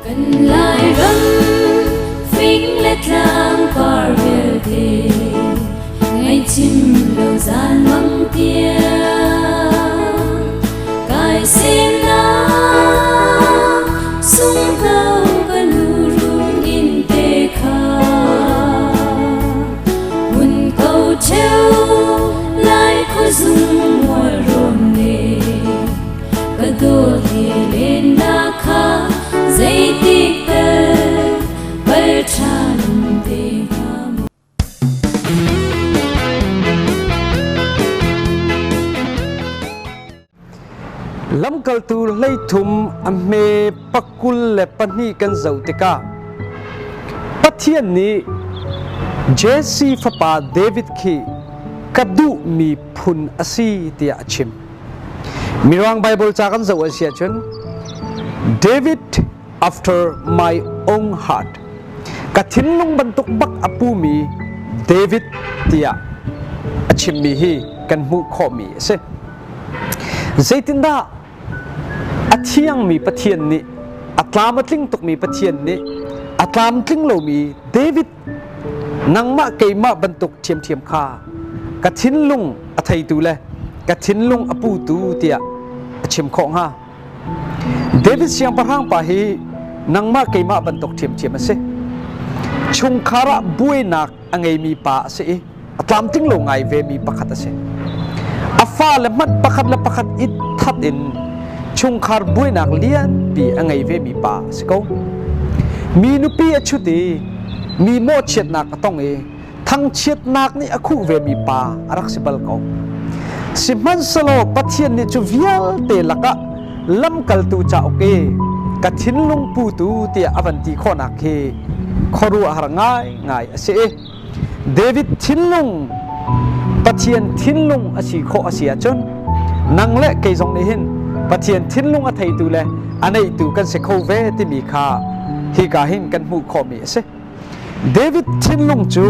กันลายรังฟิงและทางปาร์เวลเทไงชิมโลซานมังเตียกายเสียนาสุงเท้ากันหูรุนอินเตคาหุ่นเกาเชวลายคุซุงวัวรวมเนกระโดดเฮเลนนาคาZaitik te perchan de kamu Lam kaltu lay thum ame pakul le pani kan zautika Pathian ni Jesse fapa David ki kadu mi phun asi tia achim Mirang Bible cha kan zau asia chun David after my own heart kathin lung bantuk bak apu mi David tia achim mi hi kan mu kho mi se zaitinda athiang mi pathian ni atlam tling tuk mi pathian ni atlam tling lo mi David nangma keima bantuk thiam thiam kha kathin lung athai tu le kathin lung apu tu tia achim khong ha David siang parang pahi nangma keima bantok thiam thiam ase chung khara buinak angai mi pa ase atlam ting lo ngai ve mi pakhat ase afa le mat pakhat la pakhat it that in chung khar buinak lian pi angai ve mi pa se ko mi nu pi achuti mi mo chet nak atong thang chet nak ni akhu ve mi pa arak sibal ko siman salo pathian ni chu vial te laka lam kal tu cha oke kathin lung pu tu tia avanti khona ke khoru har ngai ngai ase David thinlung pathian thinlung asi kho asia chon nangle ke jong ni hin pathian thinlung a thai tu le anei tu kan se kho ve ti mi kha hi ka hin kan mu kho mi ase David thinlung chu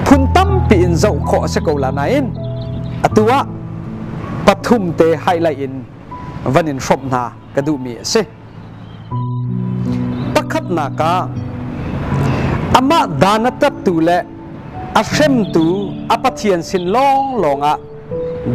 phun tam pi in zau kho ase ko la nain atua pathum te highlight in vanin from na kadu mi se pakhat na ka ama danatap tu le ashem tu apathian sin long longa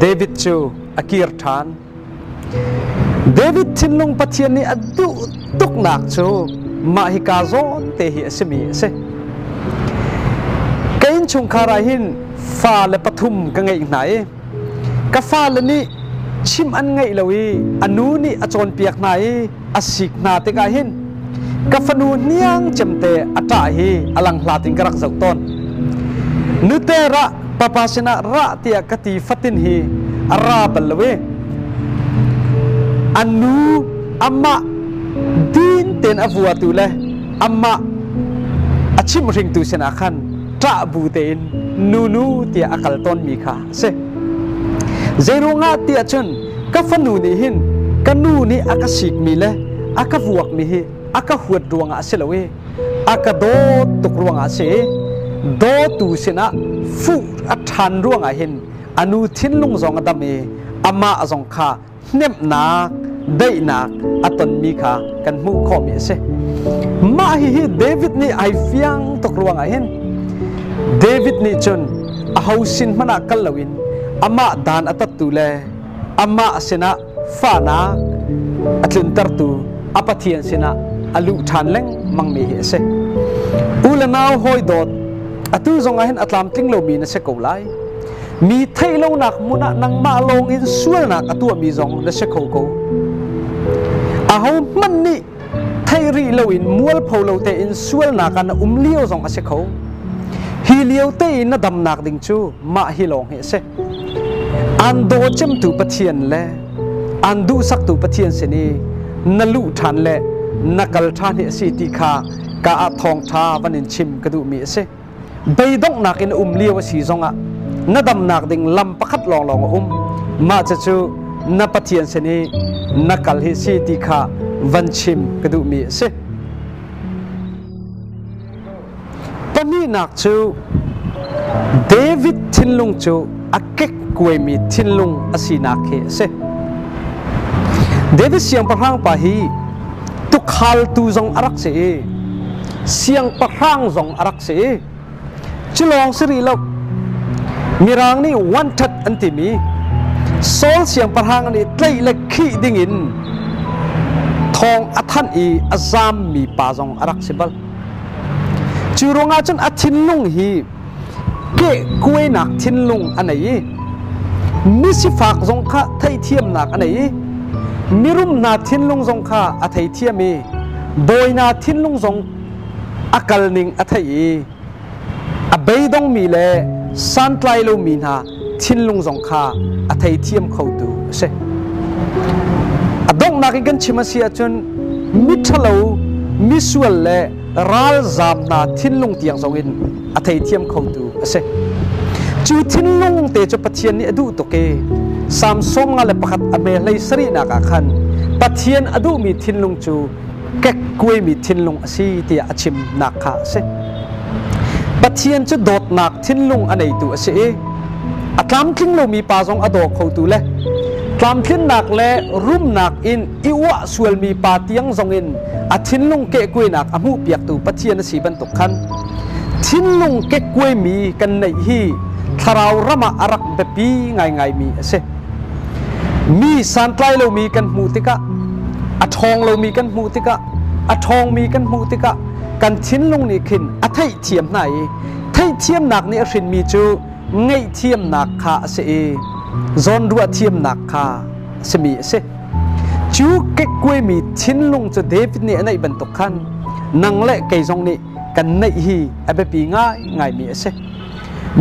David chu akir than David thinlung pathian ni adu tuk nak chu ma hi ka zon te hi asemi se kain chung khara hin fa le pathum ka ngai nai ka fa le ni chim an ngai lawi anu ni achon piak nai asik na te ka hin ka fanu niang chamte ata hi alang hlatin karak zau ton nutera papa sina ra tia kati fatin hi ara balwe anu amma din ten avua tu le amma achim ring tu sina khan tra bu ten nunu tia akal ton mi kha se Zerunga tia chun kafanu ni hin kanu ni akasik mi le akavuak mi hi akahuat ruanga aselawe akado tuk ruanga se do tu sina fu athan ruanga hin anu thinlung zong adame ama azong kha nem na dai na aton mi kha kan mu kho mi se ma hi David ni ai fiang tuk ruanga hin David ni chun ahausin mana kalawin ama dan atat tu le ama sina fana atlun tartu apathian sina alu than leng mangmi he se ulanaw hoi dot atu zonga hen atlam ting lo mi na se ko lai mi thailo nak muna nang ma long in sual nak atu mi zong na se ko ko aho man ni thairi lo in mual pholo te in sual nak an umlio zong ase ko hi liu te na dam nak ding chu ma hi long he se ando chem tu pathian le andu sak tu pathian se ni nalu than le nakal than he si ti kha ka a thong tha vanin chim kadu mi se beidong nak in liu si zonga na dam nak ding lam pakhat long long ma cha chu na pathian se ni nakal hi si ti kha van chim kadu mi se pani nak chu David thinlung chu akek kwe mi thinlung asina khe se David siang parhang pa hi ตุขลตูจงอารักเสเสียงประคางจงอารักเสจุลองสิริลกมีรางนี่วันทัดอันติมีโซลเสียงประคางนี่ไตรเล็กขี้ดิ่งินทองอัฐันอีอาซามมีป่าจงอารักเสบลจูรงอาจนอัทินลุงฮีเกะกวยนักทินลุงอันไหนมิสิฝากจงข้าไทยเทียมนักอันไหนมิรุมนาทินลุงจงข้าอัไทยเทียมีโดยนาทินลุงจงอักลนิงอัไทยอเบยดงมีเลสันไลโลมีนาทินลุงจงข้าอัไทยเทียมเขาดูเสอดงนักกันชิมาเสียจนมิทะเลมิสวลเลรัลจามนาทินลุงเตียงจงอินอัไทยเทียมเขาดูเสจูทินลุงเตจปัทเทียนนี่อดูตกเกสามสมงาเลประคัดอเมลัยสรีนักขันปัทเทียนอดูมีทินลุงจูเก็กกวยมีทินลุงสีเตียอชิมนักขาเสปัทเทียนจะโดดนักทินลุงอันไหนตัวเสอัตลามทิ้งเรามีป่าจงอดอกเขาตัวเล่ตามทิ้งนักเล่รุ่มนักอินอิวะส่วนมีป่าเตียงจงอินอัทินลุงเก็กกวยนักอมูเปียกตัวปัทเทียนสีบรรทุกขันทินลุงเก็กกวยมีกันในฮีทาราวรมาอารักเบปีไงมีเสมีสันไลเรามีกันมูติกะอัทองเรามีกันมูติกะอัทองมีกันมูติกะกันทิ้นลงนี่ขึ้นอัไทยเทียมไหนไทยเทียมหนักนี่รินมีจูไงเทียมหนักขาเสจอนรัวเทียมหนักขาเสมีเสจูเก็กกวยมีทิ้นลงจะเดวิดนี่ในบรรทุกขันนังเละไก่จงนี่กันในฮีอเบปีง่ายมีเส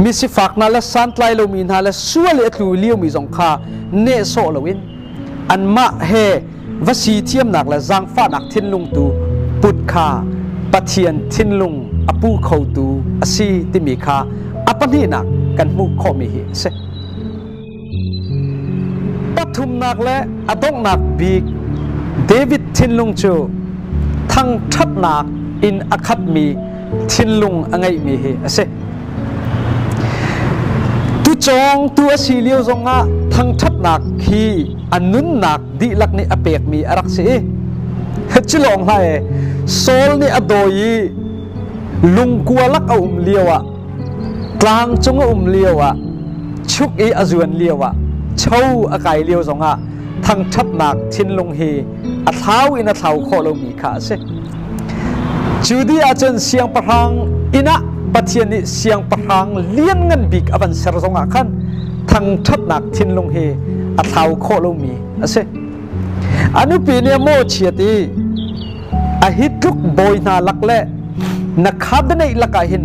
มิสิฝากนั่นละสันไลเรามีนั่นละส่วนเล็กลุยเลี้ยวมีจงข้าเนโซลวินอันมาเฮวสีเทียมหนักและจังฟ้าหนักทินลุงตูปุดข้าปัทเทียนทินลุงอปูเขาตูอสีติมีข้าอปันหีหนักกันมุขมีหิเสปฐุมหนักและอดงหนักบีกเดวิดทินลุงจูทั้งทัดหนักอินอคัดมีทินลุงอังไงมีหิเสตุจงตัวสีเลียวจงอ่ะทั้งทัดหนักขีอันนุนหนักดีลักนี่อเปกมีอรักเสจิลองให้โซลนี่อโดยลุงกัวลักเอาเลียวอ่ะกลางจงเอาเลียวอ่ะชุกอีอจวนเลียวอ่ะเช่าอากายเลียวจงอ่ะทั้งทัดหนักทินลงเฮอัเท้าอินเท้าโคเรามีขาเสจูดีอาจารย์เสียงประหังอินะปัทเทียนนี่เสียงประหังเลี้ยงเงินบิกอบันเสรสงขันทั้งทัดหนักทินลงเฮอัเท้าโคเรามีเสอนุปีเนี่ยโมเชียตีอาฮิตุกบอยนาลักเล่นักขับในลักหิน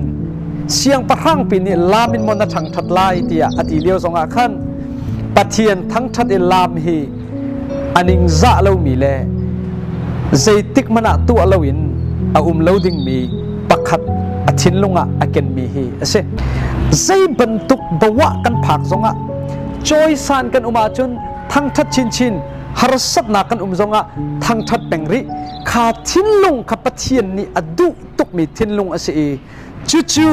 เสียงประหังปีนี่ลามินมนทั้งทัดไล่เตียอดีเลียวสงขันปัทเทียนทั้งทัดเอลามเฮอันิงซาเรามีเล่ใจติกมันอะตัวเราอินอาเราดิ้งมีปักขัดอทินลงอ่ะอาเกนมีฮีเสใจบรรทุกบวะกันผักสงอ่ะจอยสานกันมาจนทั้งทัดชินฮาร์สัตนากันจงอ่ะทั้งทัดแปงริขาทินลงขับเทียนนี่อดุตุกมีทินลงเสจู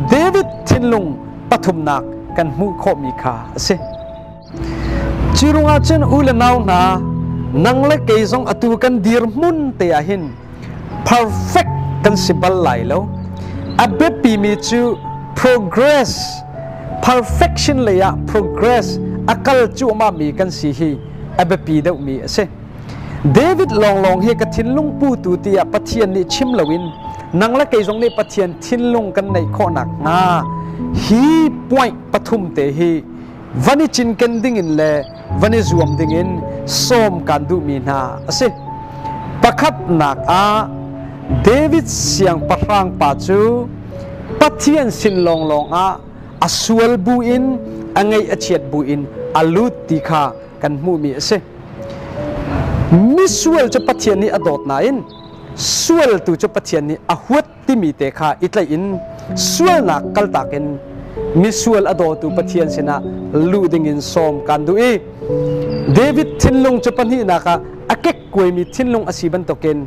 เดวิดทินลงปฐุมนักกันมุขมีขาเสจิรงอาจนอุลนาวนานังเล็กเกยจงอตุกันดีร์มุนเตียหิน perfect กันสิบไหลแล้วอเบปีมีจู progress perfection เลยอะ progress อักลจูมามีกันสิฮีอเบปีเดวมีเสเดวิดลองเฮกทินลุงปูตูเตียปะเทียนนี่ชิมลวินนังละเกยจงนี่ปะเทียนทินลุงกันในข้อหนักนาฮีป่วยปฐุมเตฮีวันนี้จินกันดิ่งอินเล่วันนี้รวมดิ่งอินส้มกันดูมีนาเสประคัดหนักอาเดวิดเสียงประรางปัจจุปัทเทียนสินลองอาอสวลบูอินอังไงอเชียดบูอินอลุติคากันมูมีเสมิสวลจะปัทเทียนนี้อดอดนาอินสวลตูจะปัทเทียนนี้อหวดที่มีเตคาอิตไลอินสวลนักกัลตากินมิสวลอดอตูปัทเทียนสินะลูดิงินส้มกันดูอีเดวิดทินลงจะปันฮีนักอาเก็กกวยมีทินลงอาศิบันตกิน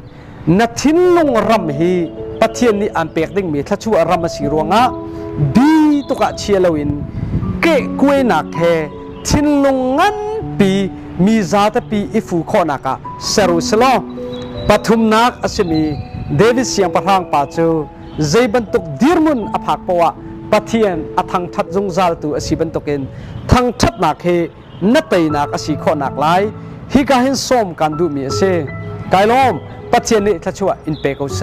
นัดทินลงรำฮีปัทเทียนนี้อันเปกดิ่งมีทัชชัวรำมาสีรวงะบีตุกะเชียลวินเก็กกวยนักเฮทินลงงันปีมีซาตปีอิฟูข้อนักเซรุสลอ ปฐุมนักอาศมีเดวิดเสียงประทางป่าจูใจบรรทุกดิรมุนอภักปวะปะเทียนอทังทัดจงซาลตูอาศิบรรทุกินทังทัดนักเฮนัตยนักอาศิขอนักไลฮิกาหินส้มกันดูมีเสกายล้อมปะเทียนนี่ทัชวะอินเปโกเซ